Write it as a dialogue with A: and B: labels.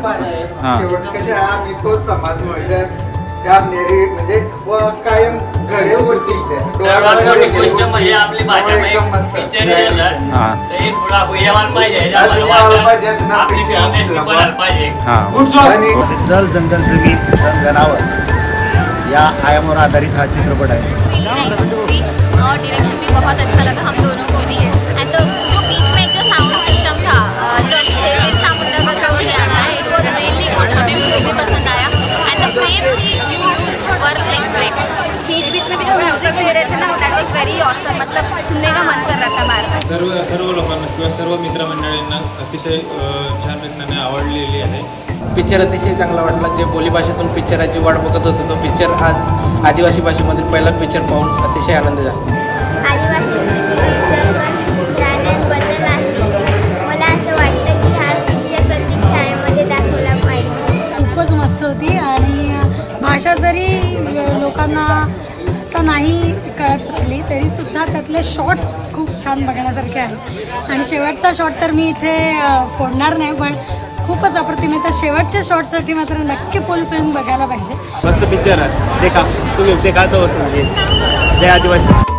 A: शेवट कशा आम्ही तोच समाज म्हणजे त्या म्हणजे कायम घडे गोष्टी
B: म्हणजे आपली भाषा
C: जल जंगल जमीन जनावर या आयामावर आधारित हा चित्रपट आहे।
D: डायरेक्शन भी बहुत अच्छा लगा हम दोनों को भी। एंड जो बीच में एक जो साउंड सिस्टम था, जो बिरसा मुंडा का जो ये आता है, इट वाज रियली गुड। हमें म्यूजिक भी पसंद आया end the frames you used were like great. Beach में भी जो म्यूजिक दे रहे थे ना, दैट वाज वेरी ऑसम। मतलब सुनने का मन कर रहा था बार-बार।
E: सर्व लोकांना किंवा सर्व मित्रमंडळींना अतिशय छान रीतीने आवडलेली आहे।
F: पिक्चर अतिशय चांगला वाटला। जे बोलीभाषेतून पिक्चराची वाट बघत होतो तो पिक्चर आज आदिवासी भाषेमधील पहिला पिक्चर पाहून अतिशय आनंद झाला।
G: आदिवासी गाण्यांबद्दल आहे, मला असं वाटतं की हा पिक्चर प्रत्येक शाळेमध्ये दाखवला पाहिजे।
H: खूपच मस्त होती आणि भाषा जरी लोकांना आता नाही कळत असली तरी सुद्धा त्यातले शॉट्स खूप छान बघण्यासारखे आहेत। आणि शेवटचा शॉट तर मी इथे फोडणार नाही, पण खूपच अप्रतिम आहे। तर शेवटच्या शॉटसाठी मात्र नक्की फुल फिल्म बघायला पाहिजे।
F: मस्त पिक्चर आहे, देखा तुम्ही देखा तो जय आदिवासी।